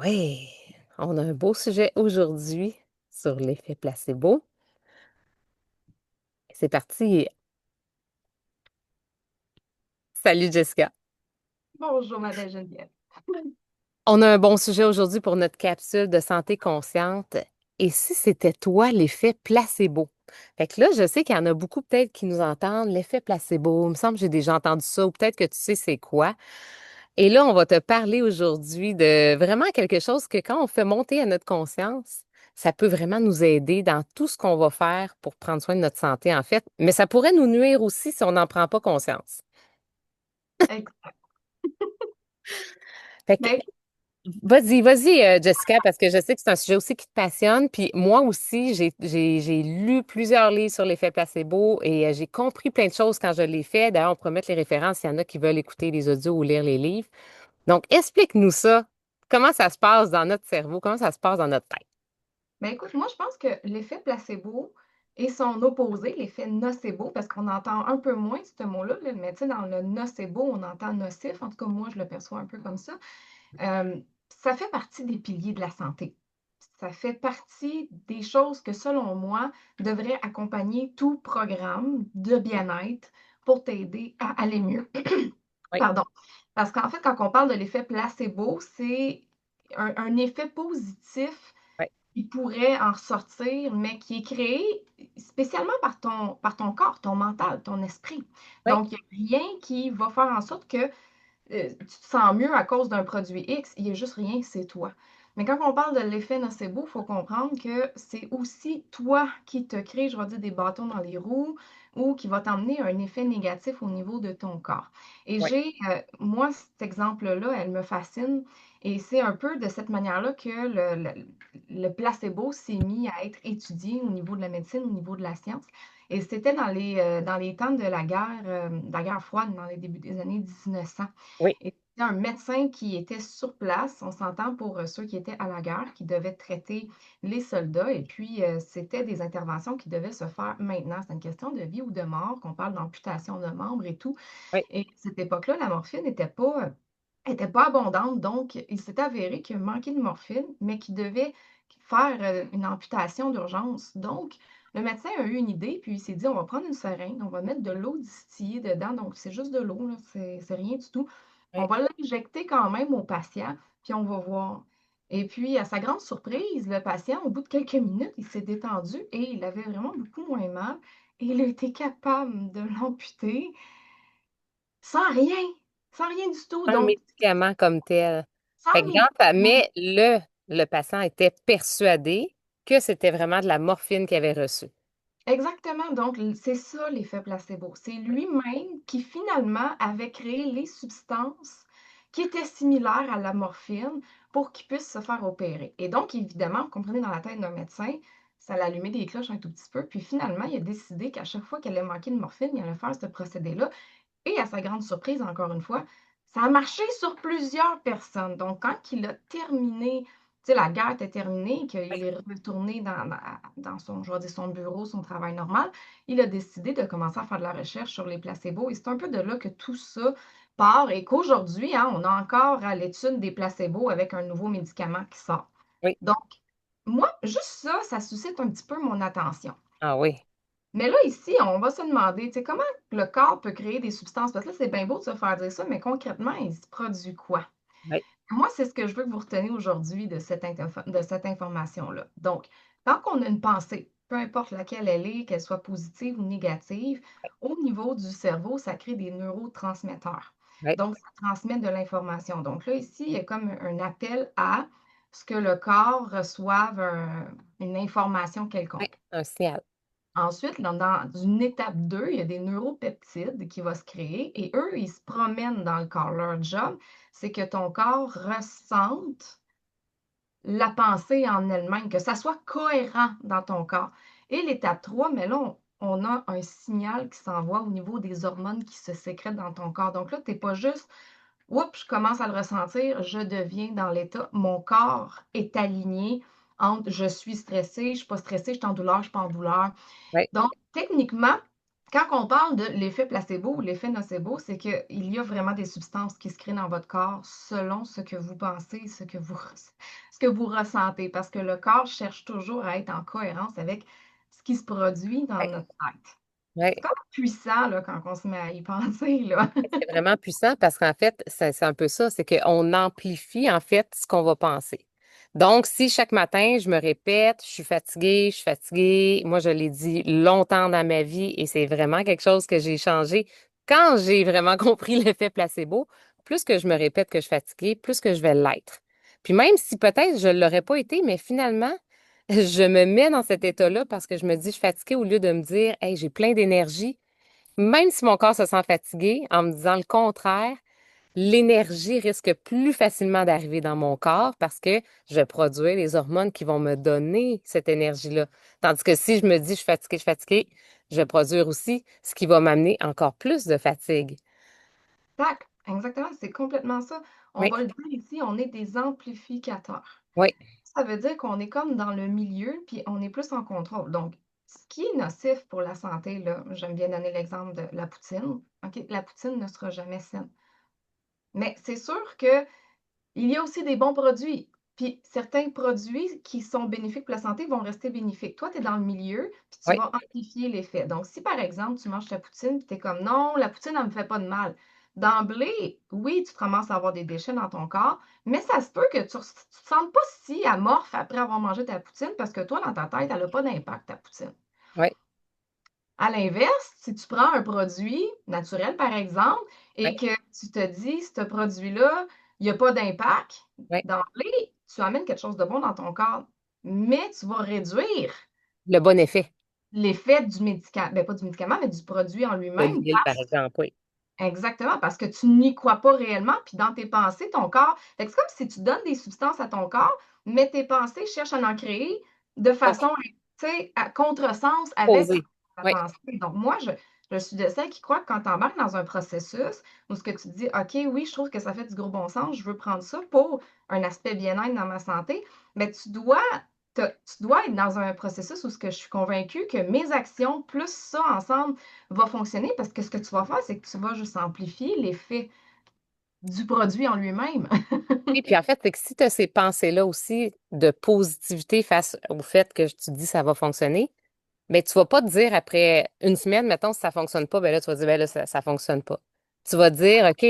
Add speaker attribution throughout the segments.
Speaker 1: Oui, on a un beau sujet aujourd'hui sur l'effet placebo. C'est parti. Salut Jessica.
Speaker 2: Bonjour, ma belle Geneviève.
Speaker 1: On a un bon sujet aujourd'hui pour notre capsule de santé consciente. Et si c'était toi l'effet placebo? Fait que là, je sais qu'il y en a beaucoup peut-être qui nous entendent, l'effet placebo. Il me semble que j'ai déjà entendu ça, ou peut-être que tu sais c'est quoi. Et là, on va te parler aujourd'hui de vraiment quelque chose que quand on fait monter à notre conscience, ça peut vraiment nous aider dans tout ce qu'on va faire pour prendre soin de notre santé, en fait. Mais ça pourrait nous nuire aussi si on n'en prend pas conscience.
Speaker 2: Ex-
Speaker 1: Fait que,
Speaker 2: Ben,
Speaker 1: vas-y, Jessica, parce que je sais que c'est un sujet aussi qui te passionne. Puis moi aussi, j'ai lu plusieurs livres sur l'effet placebo et j'ai compris plein de choses quand je l'ai fait. D'ailleurs, on pourrait mettre les références s'il y en a qui veulent écouter les audios ou lire les livres. Donc, explique-nous ça. Comment ça se passe dans notre cerveau? Comment ça se passe dans notre tête?
Speaker 2: écoute, moi, je pense que l'effet placebo et son opposé, l'effet nocebo, parce qu'on entend un peu moins ce mot-là, là, mais tu sais, dans le nocebo, on entend nocif. En tout cas, moi, je le perçois un peu comme ça. Euh, Ça fait partie des piliers de la santé. Ça fait partie des choses que, selon moi, devraient accompagner tout programme de bien-être pour t'aider à aller mieux.
Speaker 1: Oui,
Speaker 2: Pardon. Parce qu'en fait, quand on parle de l'effet placebo, c'est un effet positif
Speaker 1: oui,
Speaker 2: qui pourrait en ressortir, mais qui est créé spécialement par ton corps, ton mental, ton esprit.
Speaker 1: oui,
Speaker 2: Donc, il n'y a rien qui va faire en sorte que tu te sens mieux à cause d'un produit X. Il n'y a juste rien, c'est toi. Mais quand on parle de l'effet nocebo, il faut comprendre que c'est aussi toi qui te crée, je vais dire, des bâtons dans les roues ou qui va t'emmener un effet négatif au niveau de ton corps. Et
Speaker 1: oui,
Speaker 2: moi, cet exemple-là, elle me fascine. Et c'est un peu de cette manière-là que le placebo s'est mis à être étudié au niveau de la médecine, au niveau de la science. Et c'était dans les temps de la guerre froide, dans les débuts des années 1900.
Speaker 1: oui,
Speaker 2: Et c'était un médecin qui était sur place, on s'entend pour ceux qui étaient à la guerre, qui devaient traiter les soldats. Et puis, c'était des interventions qui devaient se faire maintenant. C'est une question de vie ou de mort, qu'on parle d'amputation de membres et tout.
Speaker 1: oui,
Speaker 2: Et à cette époque-là, la morphine était pas abondante. Donc, il s'est avéré qu'il manquait de morphine, mais qu'il devait faire une amputation d'urgence. Donc, le médecin a eu une idée, puis il s'est dit, on va prendre une seringue, on va mettre de l'eau distillée dedans. Donc, c'est juste de l'eau, là, c'est rien du tout. On
Speaker 1: oui.
Speaker 2: va l'injecter quand même au patient, puis on va voir. Et puis, à sa grande surprise, le patient, au bout de quelques minutes, il s'est détendu et il avait vraiment beaucoup moins mal. Et il a été capable de l'amputer sans rien, sans rien du tout.
Speaker 1: Un
Speaker 2: Donc,
Speaker 1: médicament comme tel. Fait
Speaker 2: sans
Speaker 1: que dans ta,
Speaker 2: médicament.
Speaker 1: mais le patient était persuadé que c'était vraiment de la morphine qu'il avait reçue.
Speaker 2: Exactement. Donc, c'est ça l'effet placebo. C'est lui-même qui finalement avait créé les substances qui étaient similaires à la morphine pour qu'il puisse se faire opérer. Et donc, évidemment, vous comprenez, dans la tête d'un médecin, ça allumé des cloches un tout petit peu. Puis finalement, il a décidé qu'à chaque fois qu'elle allait manquer de morphine, il allait faire ce procédé-là. Et à sa grande surprise, encore une fois, ça a marché sur plusieurs personnes. Donc, quand il a terminé, tu sais, la guerre était terminée, qu'il est retourné dans son, je vais dire, son bureau, son travail normal, il a décidé de commencer à faire de la recherche sur les placebos. Et c'est un peu de là que tout ça part et qu'aujourd'hui, hein, on a encore à l'étude des placebos avec un nouveau médicament qui sort.
Speaker 1: Oui.
Speaker 2: Donc, moi, juste ça, ça suscite un petit peu mon attention.
Speaker 1: Ah oui.
Speaker 2: Mais là, ici, on va se demander, tu sais, comment le corps peut créer des substances? Parce que là, c'est bien beau de se faire dire ça, mais concrètement, il se produit quoi?
Speaker 1: Oui.
Speaker 2: Moi, c'est ce que je veux que vous reteniez aujourd'hui de cette information-là. Donc, tant qu'on a une pensée, peu importe laquelle elle est, qu'elle soit positive ou négative, au niveau du cerveau, ça crée des neurotransmetteurs.
Speaker 1: Oui.
Speaker 2: Donc, ça transmet de l'information. Donc là, ici, il y a comme un appel à ce que le corps reçoive une information
Speaker 1: Oui.
Speaker 2: quelconque.
Speaker 1: Un signal.
Speaker 2: Ensuite, dans une étape 2, il y a des neuropeptides qui vont se créer et eux, ils se promènent dans le corps. Leur job, c'est que ton corps ressente la pensée en elle-même, que ça soit cohérent dans ton corps. Et l'étape 3, mais là, on a un signal qui s'envoie au niveau des hormones qui se sécrètent dans ton corps. Donc là, tu n'es pas juste, oups, je commence à le ressentir, je deviens dans l'état, mon corps est aligné entre je suis stressé, je ne suis pas stressé, je suis en douleur, je ne suis pas en douleur.
Speaker 1: Oui.
Speaker 2: Donc, techniquement, Quand on parle de l'effet placebo ou l'effet nocebo, c'est qu'il y a vraiment des substances qui se créent dans votre corps selon ce que vous pensez, ce que vous ressentez, parce que le corps cherche toujours à être en cohérence avec ce qui se produit dans
Speaker 1: Ouais.
Speaker 2: notre tête. C'est
Speaker 1: Ouais.
Speaker 2: comme puissant là, quand on se met à y penser, là.
Speaker 1: C'est vraiment puissant parce qu'en fait, c'est un peu ça, c'est qu'on amplifie en fait ce qu'on va penser. Donc, si chaque matin, je me répète, je suis fatiguée, moi, je l'ai dit longtemps dans ma vie et c'est vraiment quelque chose que j'ai changé quand j'ai vraiment compris l'effet placebo. Plus que je me répète que je suis fatiguée, plus que je vais l'être. Puis même si peut-être je ne l'aurais pas été, mais finalement, je me mets dans cet état-là parce que je me dis je suis fatiguée au lieu de me dire, hey, j'ai plein d'énergie. Même si mon corps se sent fatigué, en me disant le contraire, l'énergie risque plus facilement d'arriver dans mon corps parce que je vais produire les hormones qui vont me donner cette énergie-là. Tandis que si je me dis je suis fatiguée, je vais produire aussi ce qui va m'amener encore plus de fatigue.
Speaker 2: Tac, exactement, c'est complètement ça. On
Speaker 1: Oui,
Speaker 2: va le dire ici, on est des amplificateurs.
Speaker 1: oui,
Speaker 2: Ça veut dire qu'on est comme dans le milieu, puis on est plus en contrôle. Donc, ce qui est nocif pour la santé, là, j'aime bien donner l'exemple de la poutine. OK, la poutine ne sera jamais saine. Mais c'est sûr que il y a aussi des bons produits. Puis certains produits qui sont bénéfiques pour la santé vont rester bénéfiques. Toi, tu es dans le milieu, puis tu
Speaker 1: oui,
Speaker 2: vas amplifier l'effet. Donc, si par exemple, tu manges ta poutine, puis tu es comme non, la poutine, elle me fait pas de mal. D'emblée, oui, tu te ramasses à avoir des déchets dans ton corps, mais ça se peut que tu ne te sentes pas si amorphe après avoir mangé ta poutine parce que toi, dans ta tête, elle n'a pas d'impact, ta poutine.
Speaker 1: oui,
Speaker 2: À l'inverse, si tu prends un produit naturel, par exemple,
Speaker 1: oui,
Speaker 2: et que tu te dis, ce produit-là, il n'y a pas d'impact,
Speaker 1: oui.
Speaker 2: d'emblée, tu amènes quelque chose de bon dans ton corps, mais tu vas réduire
Speaker 1: Le bon effet
Speaker 2: l'effet du médicament, ben pas du médicament, mais du produit en
Speaker 1: de
Speaker 2: lui-même.
Speaker 1: l'huile, par exemple, oui.
Speaker 2: Exactement, parce que tu n'y crois pas réellement, puis dans tes pensées, ton corps. Fait que c'est comme si tu donnes des substances à ton corps, mais tes pensées cherchent à en créer de
Speaker 1: OK,
Speaker 2: façon, tu sais, à contresens avec
Speaker 1: posé.
Speaker 2: ta
Speaker 1: Oui,
Speaker 2: pensée. Donc, moi, je suis de celles qui croient que quand tu embarques dans un processus où ce que tu dis, OK, oui, je trouve que ça fait du gros bon sens, je veux prendre ça pour un aspect bien-être dans ma santé, mais tu dois être dans un processus où ce que je suis convaincue que mes actions plus ça ensemble va fonctionner parce que ce que tu vas faire, c'est que tu vas juste amplifier l'effet du produit en lui-même.
Speaker 1: oui, puis en fait, c'est que si tu as ces pensées-là aussi de positivité face au fait que tu dis ça va fonctionner, mais tu vas pas te dire après une semaine, mettons, si ça fonctionne pas, ben là, tu vas dire, ben là, ça fonctionne pas. Tu vas dire, OK,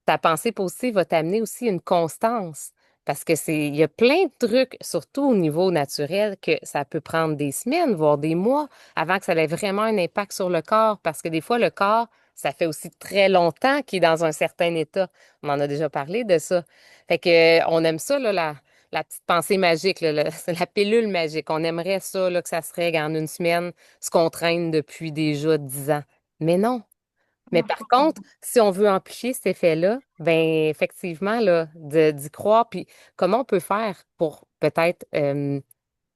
Speaker 1: ta pensée positive va t'amener aussi une constance. Parce que il y a plein de trucs, surtout au niveau naturel, que ça peut prendre des semaines, voire des mois, avant que ça ait vraiment un impact sur le corps. Parce que des fois, le corps, ça fait aussi très longtemps qu'il est dans un certain état. On en a déjà parlé de ça. Fait que, on aime ça, là, la petite pensée magique, là, c'est la pilule magique. On aimerait ça, là, que ça se règle en une semaine, ce qu'on traîne depuis déjà 10 ans. Mais non.
Speaker 2: Ça
Speaker 1: Mais
Speaker 2: marche
Speaker 1: par
Speaker 2: pas comme
Speaker 1: contre, si on veut amplifier cet effet-là, ben effectivement, là, d'y croire, puis comment on peut faire pour peut-être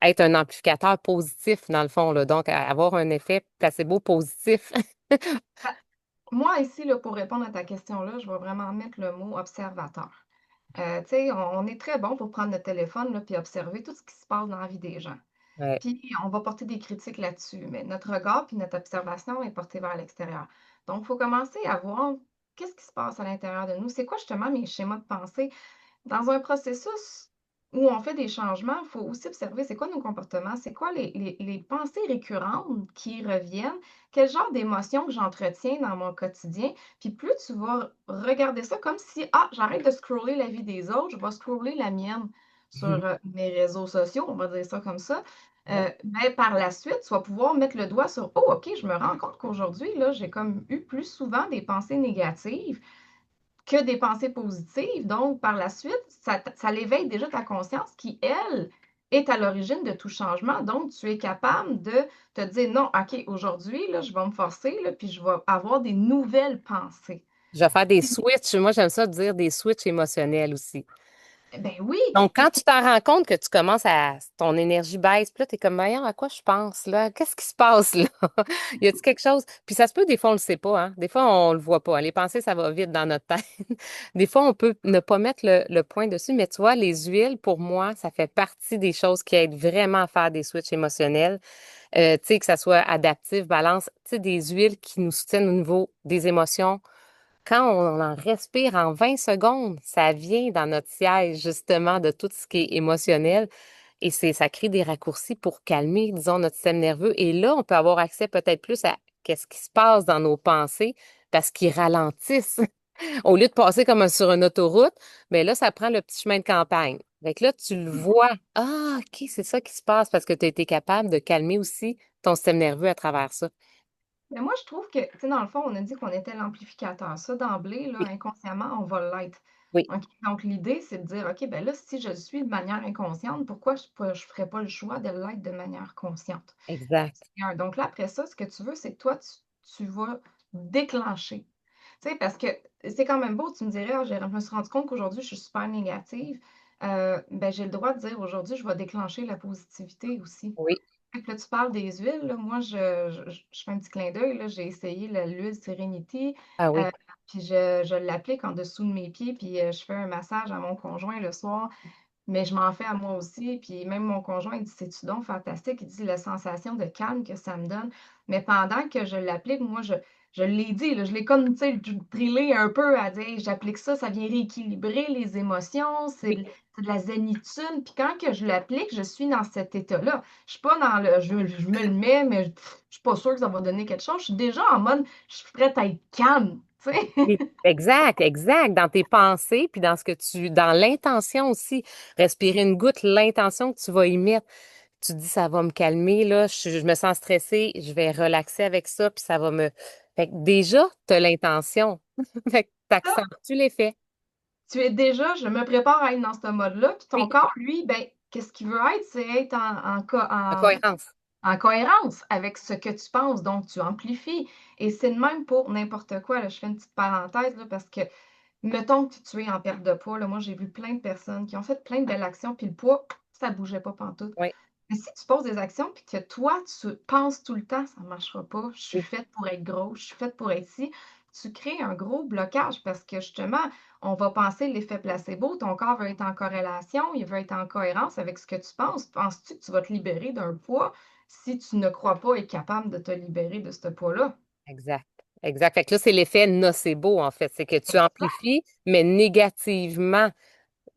Speaker 1: être un amplificateur positif, dans le fond, là, donc avoir un effet placebo positif.
Speaker 2: ça. Moi, ici, là, pour répondre à ta question-là, je vais vraiment mettre le mot observateur. Tu sais, on est très bon pour prendre notre téléphone là, puis observer tout ce qui se passe dans la vie des gens.
Speaker 1: Ouais,
Speaker 2: Puis on va porter des critiques là-dessus, mais notre regard puis notre observation est portée vers l'extérieur. Donc, il faut commencer à voir qu'est-ce qui se passe à l'intérieur de nous. C'est quoi justement mes schémas de pensée? Dans un processus où on fait des changements, il faut aussi observer c'est quoi nos comportements, c'est quoi les pensées récurrentes qui reviennent, quel genre d'émotions que j'entretiens dans mon quotidien. Puis plus tu vas regarder ça comme si, ah, j'arrête de scroller la vie des autres, je vais scroller la mienne sur mes réseaux sociaux, on va dire ça comme ça.
Speaker 1: ouais.
Speaker 2: Ben, par la suite, tu vas pouvoir mettre le doigt sur, oh, OK, je me rends compte qu'aujourd'hui, là, j'ai comme eu plus souvent des pensées négatives que des pensées positives. Donc, par la suite, ça l'éveille déjà ta conscience qui, elle, est à l'origine de tout changement. Donc, tu es capable de te dire, non, OK, aujourd'hui, là, je vais me forcer, là, puis je vais avoir des nouvelles pensées.
Speaker 1: Je vais faire des switches. Moi, j'aime ça dire des switches émotionnels aussi.
Speaker 2: Ben oui,
Speaker 1: Donc,
Speaker 2: puis
Speaker 1: quand tu t'en rends compte que tu commences à, ton énergie baisse, puis là, t'es comme, voyons, à quoi je pense, là? Qu'est-ce qui se passe, là? Y a-t-il quelque chose? Puis ça se peut, des fois, on le sait pas, hein? Des fois, on le voit pas. Les pensées, ça va vite dans notre tête. Des fois, on peut ne pas mettre le point dessus, mais tu vois, les huiles, pour moi, ça fait partie des choses qui aident vraiment à faire des switches émotionnels. Tu sais, que ça soit adaptif, balance, tu sais, des huiles qui nous soutiennent au niveau des émotions. Quand on en respire en 20 secondes, ça vient dans notre siège, justement, de tout ce qui est émotionnel. Et ça crée des raccourcis pour calmer, disons, notre système nerveux. Et là, on peut avoir accès peut-être plus à qu'est-ce qui se passe dans nos pensées parce qu'ils ralentissent. Au lieu de passer comme sur une autoroute, mais là, ça prend le petit chemin de campagne. Fait que là, tu le vois. Ah, OK, c'est ça qui se passe parce que tu as été capable de calmer aussi ton système nerveux à travers ça.
Speaker 2: mais moi, je trouve que, tu sais, dans le fond, on a dit qu'on était l'amplificateur. Ça, d'emblée, là,
Speaker 1: Oui,
Speaker 2: inconsciemment, on va l'être.
Speaker 1: oui,
Speaker 2: OK? Donc, l'idée, c'est de dire, OK, ben là, si je le suis de manière inconsciente, pourquoi je ne ferais pas le choix de l'être de manière consciente?
Speaker 1: exact.
Speaker 2: C'est un. Donc là, après ça, ce que tu veux, c'est que toi, tu vas déclencher. Tu sais, parce que c'est quand même beau, tu me dirais, ah, je me suis rendu compte qu'aujourd'hui, je suis super négative. Ben, j'ai le droit de dire aujourd'hui, je vais déclencher la positivité aussi.
Speaker 1: Oui.
Speaker 2: Fait que là, tu parles des huiles, là. Moi, je fais un petit clin d'œil, là. J'ai essayé l'huile Serenity,
Speaker 1: Ah
Speaker 2: euh,
Speaker 1: oui.
Speaker 2: puis je l'applique en dessous de mes pieds, puis je fais un massage à mon conjoint le soir. Mais je m'en fais à moi aussi, puis même mon conjoint, il dit: «C'est-tu donc fantastique?» Il dit: «La sensation de calme que ça me donne». Mais pendant que je l'applique, moi, je l'ai dit, là, je l'ai comme, tu sais, drillé un peu à dire: «Hey, j'applique ça, ça vient rééquilibrer les émotions,
Speaker 1: Oui.
Speaker 2: c'est de la zénitude». Puis quand que je l'applique, je suis dans cet état-là. Je suis pas dans le je me le mets, mais je suis pas sûre que ça va donner quelque chose. Je suis déjà en mode, je suis prête à être calme, tu sais?
Speaker 1: Exact, exact. Dans tes pensées, puis dans ce que dans l'intention aussi. Respirer une goutte, l'intention que tu vas y mettre. Tu te dis, ça va me calmer, là, je me sens stressée, je vais relaxer avec ça, puis ça va me. Fait que déjà, tu as l'intention. Fait que t'accentues l'effet.
Speaker 2: Tu es déjà, je me prépare à être dans ce mode-là, puis ton
Speaker 1: Oui,
Speaker 2: corps, lui, ben, qu'est-ce qu'il veut être? C'est être
Speaker 1: la cohérence.
Speaker 2: en cohérence avec ce que tu penses, donc tu amplifies. Et c'est le même pour n'importe quoi, là. Je fais une petite parenthèse, là, parce que, mettons que tu es en perte de poids, là, moi, j'ai vu plein de personnes qui ont fait plein de belles actions, puis le poids, ça bougeait pas pantoute.
Speaker 1: Oui,
Speaker 2: Mais si tu poses des actions, puis que toi, tu penses tout le temps, ça ne marchera pas, je suis
Speaker 1: oui,
Speaker 2: faite pour être grosse, je suis faite pour être ci, tu crées un gros blocage parce que justement, on va penser l'effet placebo, ton corps veut être en corrélation, il veut être en cohérence avec ce que tu penses. Penses-tu que tu vas te libérer d'un poids si tu ne crois pas être capable de te libérer de ce poids-là?
Speaker 1: exact. Exact. Fait que là, c'est l'effet nocebo, en fait. C'est que tu amplifies, mais négativement,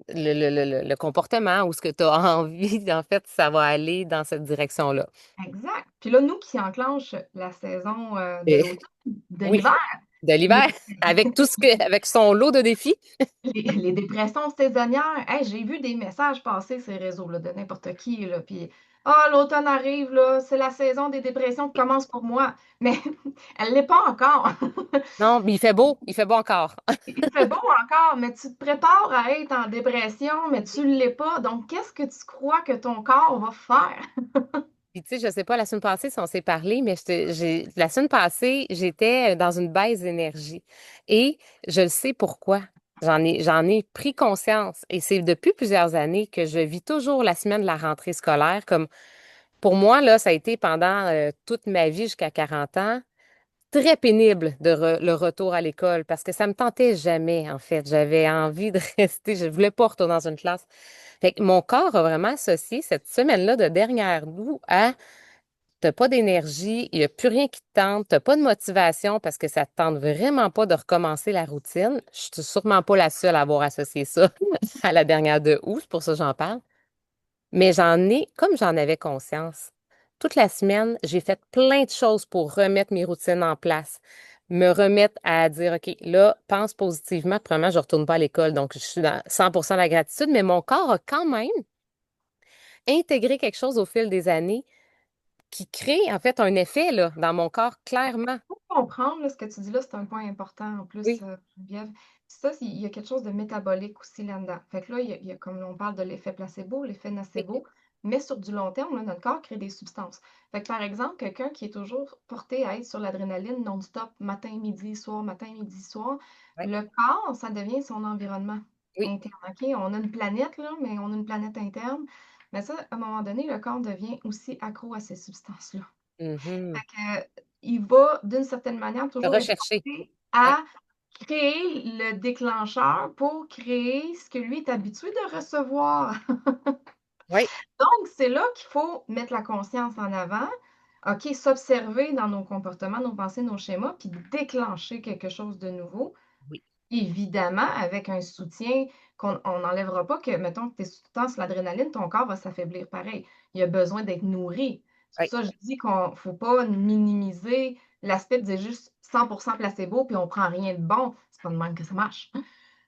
Speaker 1: le comportement ou ce que tu as envie, en fait, ça va aller dans cette direction-là.
Speaker 2: Exact. Puis là, nous qui enclenche la saison de
Speaker 1: Et-
Speaker 2: l'automne, de
Speaker 1: oui,
Speaker 2: l'hiver,
Speaker 1: de
Speaker 2: les
Speaker 1: l'hiver, avec tout ce que, avec son lot de défis.
Speaker 2: les dépressions saisonnières, hey, j'ai vu des messages passer sur les réseaux là, de n'importe qui, là, puis ah, l'automne arrive, là, c'est la saison des dépressions qui commence pour moi. Mais elle l'est pas encore.
Speaker 1: Non, mais il fait beau encore.
Speaker 2: Il fait beau encore, mais tu te prépares à être en dépression, mais tu ne l'es pas. Donc, qu'est-ce que tu crois que ton corps va faire?
Speaker 1: Puis tu sais, je sais pas, la semaine passée, si on s'est parlé, mais la semaine passée, j'étais dans une baisse d'énergie. Et je le sais pourquoi. J'en ai pris conscience. Et c'est depuis plusieurs années que je vis toujours la semaine de la rentrée scolaire. Comme pour moi, là, ça a été pendant toute ma vie jusqu'à 40 ans, très pénible le retour à l'école parce que ça me tentait jamais, en fait. J'avais envie de rester, je voulais pas retourner dans une classe. Fait que mon corps a vraiment associé cette semaine-là de dernière août à t'as pas d'énergie, il n'y a plus rien qui te tente, t'as pas de motivation parce que ça te tente vraiment pas de recommencer la routine. Je suis sûrement pas la seule à avoir associé ça à la dernière de août, c'est pour ça que j'en parle. Mais comme j'en avais conscience, toute la semaine, j'ai fait plein de choses pour remettre mes routines en place, me remettre à dire, OK, là, pense positivement. Premièrement, je retourne pas à l'école, donc je suis dans 100% de la gratitude, mais mon corps a quand même intégré quelque chose au fil des années qui crée en fait un effet là, dans mon corps, clairement.
Speaker 2: Pour comprendre là, ce que tu dis là, c'est un point important en plus,
Speaker 1: Oui,
Speaker 2: Geneviève. Ça, il y a quelque chose de métabolique aussi là-dedans. Fait que là, il y a comme on parle de l'effet placebo, l'effet
Speaker 1: oui,
Speaker 2: nocebo, mais sur du long terme, là, notre corps crée des substances. Fait que par exemple, quelqu'un qui est toujours porté à être sur l'adrénaline non-stop, matin, midi, soir, le corps, ça devient son environnement.
Speaker 1: Oui.
Speaker 2: interne, OK? On a une planète, là, mais on a une planète interne. Mais ça, à un moment donné, le corps devient aussi accro à ces substances-là.
Speaker 1: Mhm.
Speaker 2: Fait que, il va, d'une certaine manière, toujours être
Speaker 1: Rechercher.
Speaker 2: porté
Speaker 1: Oui.
Speaker 2: à créer le déclencheur pour créer ce que lui est habitué de recevoir.
Speaker 1: Oui.
Speaker 2: Donc, c'est là qu'il faut mettre la conscience en avant, OK, s'observer dans nos comportements, nos pensées, nos schémas, puis déclencher quelque chose de nouveau.
Speaker 1: Oui.
Speaker 2: Évidemment, avec un soutien qu'on n'enlèvera pas que, mettons que tu es sous temps sur l'adrénaline, ton corps va s'affaiblir pareil. Il a besoin d'être nourri. C'est pour
Speaker 1: Oui.
Speaker 2: ça que je dis qu'on ne faut pas minimiser l'aspect de dire juste 100% placebo puis on prend rien de bon. C'est pas de même que ça marche.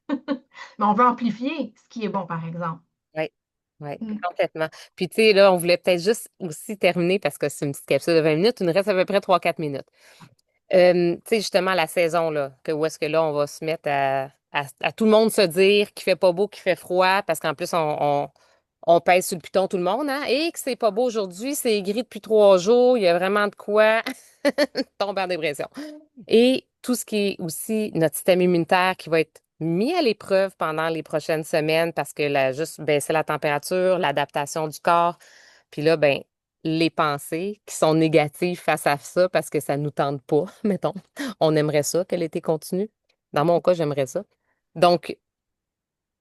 Speaker 2: Mais on veut amplifier ce qui est bon, par exemple.
Speaker 1: Oui. Oui.
Speaker 2: Mmh.
Speaker 1: Complètement. Puis, tu sais, là, on voulait peut-être juste aussi terminer parce que c'est une petite capsule de 20 minutes. Il nous reste à peu près 3 4 minutes. Tu sais, justement, la saison, là, où est-ce que là, on va se mettre à tout le monde se dire qu'il fait pas beau, qu'il fait froid, parce qu'en plus, on pèse sur le piton tout le monde, hein? Et que c'est pas beau aujourd'hui, c'est gris depuis 3 jours, il y a vraiment de quoi tomber en dépression. Et tout ce qui est aussi notre système immunitaire qui va être mis à l'épreuve pendant les prochaines semaines parce que juste baisser la température, l'adaptation du corps, puis là, ben, les pensées qui sont négatives face à ça parce que ça nous tente pas, mettons. On aimerait ça que l'été continue. Dans mon cas, j'aimerais ça. Donc,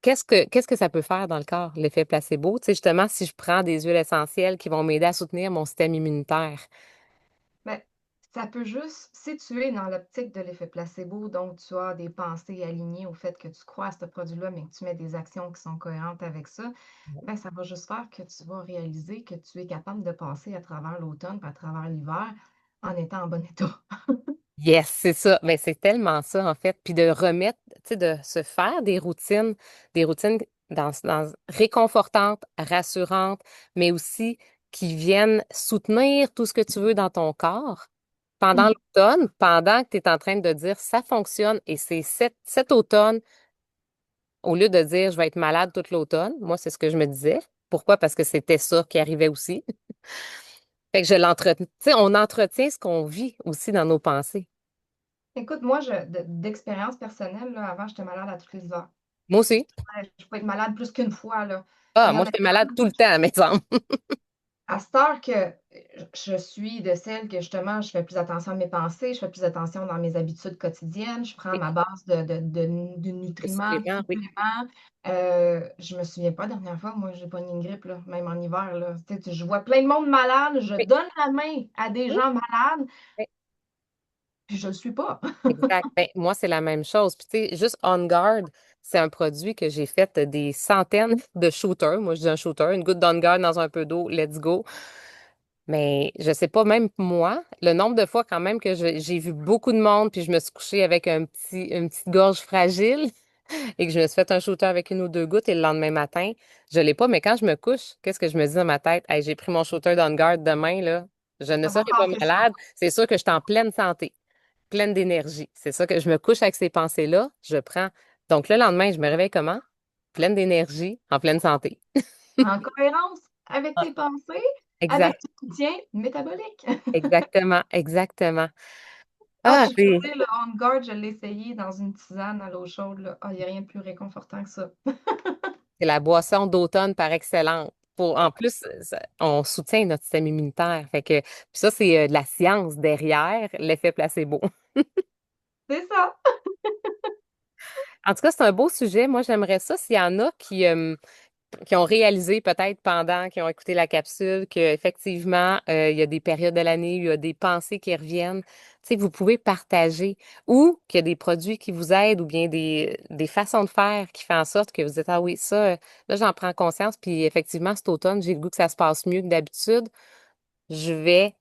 Speaker 1: qu'est-ce que ça peut faire dans le corps, l'effet placebo? Tu sais, justement, si je prends des huiles essentielles qui vont m'aider à soutenir mon système immunitaire.
Speaker 2: Ben, ça peut juste, si tu es dans l'optique de l'effet placebo, donc tu as des pensées alignées au fait que tu crois à ce produit-là, mais que tu mets des actions qui sont cohérentes avec ça, ben, ça va juste faire que tu vas réaliser que tu es capable de passer à travers l'automne puis à travers l'hiver en étant en bon état.
Speaker 1: Yes, c'est ça. Mais c'est tellement ça, en fait. Puis de remettre, tu sais, de se faire des routines réconfortantes, rassurantes, mais aussi qui viennent soutenir tout ce que tu veux dans ton corps pendant
Speaker 2: Mmh.
Speaker 1: l'automne, pendant que tu es en train de dire ça fonctionne et c'est cet automne, au lieu de dire je vais être malade toute l'automne, moi, c'est ce que je me disais. Pourquoi? Parce que c'était ça qui arrivait aussi. Fait que je l'entretiens, tu sais, on entretient ce qu'on vit aussi dans nos pensées.
Speaker 2: Écoute, moi, d'expérience personnelle, là, avant, j'étais malade à tous les hivers.
Speaker 1: Moi aussi.
Speaker 2: Ouais, je peux être malade plus qu'une fois, là.
Speaker 1: Ah,
Speaker 2: Et
Speaker 1: moi,
Speaker 2: honnêtement,
Speaker 1: j'étais malade tout le temps, à maison.
Speaker 2: à cette heure que je suis de celles que justement, je fais plus attention à mes pensées, je fais plus attention dans mes habitudes quotidiennes, je prends
Speaker 1: Oui,
Speaker 2: ma base de
Speaker 1: le
Speaker 2: nutriments, de
Speaker 1: supplément, oui.
Speaker 2: suppléments. Je me souviens pas la dernière fois, moi, j'ai pogné une grippe, là, même en hiver, là. Tu sais, je vois plein de monde malade, je
Speaker 1: Oui,
Speaker 2: donne la main à des
Speaker 1: oui,
Speaker 2: gens malades,
Speaker 1: oui.
Speaker 2: puis je le suis pas.
Speaker 1: Exact. Ben, moi, c'est la même chose. Puis, tu sais, juste On Guard, c'est un produit que j'ai fait des centaines de shooters. Moi, je dis un shooter, une goutte d'On Guard dans un peu d'eau, let's go. Mais je sais pas, même moi, le nombre de fois quand même que j'ai vu beaucoup de monde, puis je me suis couchée avec une petite gorge fragile et que je me suis fait un shooter avec 1 ou 2 gouttes et le lendemain matin, je l'ai pas. Mais quand je me couche, qu'est-ce que je me dis dans ma tête? Hey, j'ai pris mon shooter d'On Guard demain, là. Je ne
Speaker 2: Ça va
Speaker 1: serai pas
Speaker 2: passer ça.
Speaker 1: malade. C'est sûr que je suis en pleine santé, pleine d'énergie. C'est ça que je me couche avec ces pensées-là, je prends. Donc le lendemain, je me réveille comment? Pleine d'énergie, en pleine santé.
Speaker 2: En cohérence avec
Speaker 1: Ah,
Speaker 2: tes pensées, avec
Speaker 1: exact,
Speaker 2: ton soutien métabolique.
Speaker 1: exactement, exactement.
Speaker 2: Ah,
Speaker 1: Ah,
Speaker 2: puis je peux
Speaker 1: c'est
Speaker 2: te dire, le On Guard, je l'ai essayé dans une tisane à l'eau chaude, là. Ah, il y a rien de plus réconfortant que ça.
Speaker 1: c'est la boisson d'automne par excellence. En plus, on soutient notre système immunitaire. Fait que, puis ça, c'est de la science derrière l'effet placebo.
Speaker 2: C'est ça.
Speaker 1: En tout cas, c'est un beau sujet. Moi, j'aimerais ça s'il y en a qui ont réalisé peut-être pendant, qui ont écouté la capsule, qu'effectivement, il y a des périodes de l'année où il y a des pensées qui reviennent. Tu sais, vous pouvez partager ou qu'il y a des produits qui vous aident ou bien des façons de faire qui font en sorte que vous dites, ah oui, ça, là, j'en prends conscience. Puis effectivement, cet automne, j'ai le goût que ça se passe mieux que d'habitude. Je vais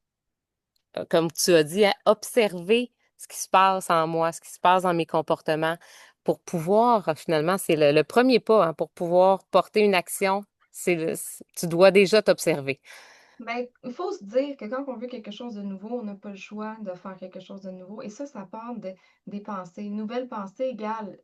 Speaker 1: comme tu as dit, à observer ce qui se passe en moi, ce qui se passe dans mes comportements pour pouvoir, finalement, c'est le premier pas, hein, pour pouvoir porter une action, tu dois déjà t'observer.
Speaker 2: Ben, il faut se dire que quand on veut quelque chose de nouveau, on n'a pas le choix de faire quelque chose de nouveau. Et ça part des pensées. Nouvelle pensée égale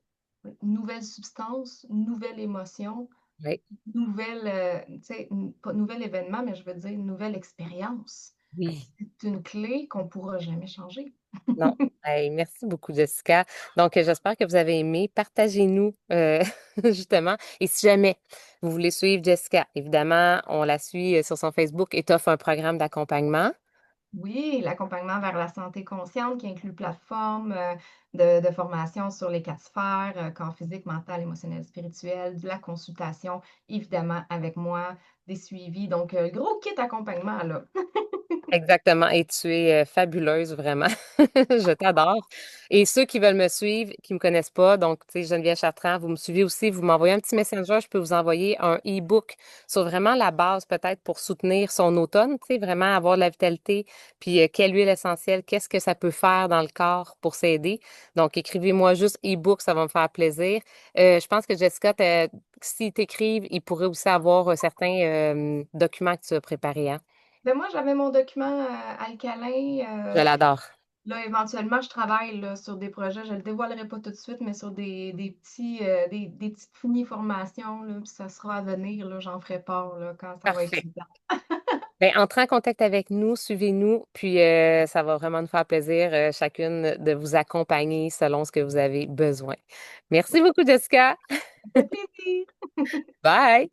Speaker 2: nouvelle substance, nouvelle émotion,
Speaker 1: Oui,
Speaker 2: nouvelle, tu sais, pas nouvel événement, mais je veux dire nouvelle expérience.
Speaker 1: oui,
Speaker 2: C'est une clé qu'on pourra jamais changer.
Speaker 1: Non. Hey, merci beaucoup, Jessica. Donc, j'espère que vous avez aimé. Partagez-nous, justement. Et si jamais vous voulez suivre Jessica, évidemment, on la suit sur son Facebook et t'offre un programme d'accompagnement.
Speaker 2: Oui, l'accompagnement vers la santé consciente qui inclut plateforme de formation sur les 4 sphères, corps physique, mental, émotionnel, spirituel, de la consultation, évidemment, avec moi, des suivis. Donc, gros kit accompagnement, là.
Speaker 1: Exactement. Et tu es fabuleuse, vraiment. Je t'adore. Et ceux qui veulent me suivre, qui me connaissent pas, donc, tu sais, Geneviève Chartrand, vous me suivez aussi, vous m'envoyez un petit messenger, je peux vous envoyer un e-book sur vraiment la base, peut-être, pour soutenir son automne, tu sais, vraiment avoir de la vitalité, puis quelle huile essentielle, qu'est-ce que ça peut faire dans le corps pour s'aider. Donc, écrivez-moi juste e-book, ça va me faire plaisir. Je pense que Jessica, s'ils t'écrivent, ils pourraient aussi avoir certains documents que tu as préparés, hein?
Speaker 2: Ben moi, j'avais mon document alcalin.
Speaker 1: Je l'adore.
Speaker 2: Là, éventuellement, je travaille là, sur des projets. Je ne le dévoilerai pas tout de suite, mais sur des petits, des petites mini-formations, là, puis ça sera à venir. Là, j'en ferai part là, quand ça va être
Speaker 1: Parfait.
Speaker 2: du temps.
Speaker 1: Ben, entrez en contact avec nous, suivez-nous, puis ça va vraiment nous faire plaisir, chacune, de vous accompagner selon ce que vous avez besoin. Merci beaucoup, Jessica.
Speaker 2: Ça fait plaisir!
Speaker 1: Bye!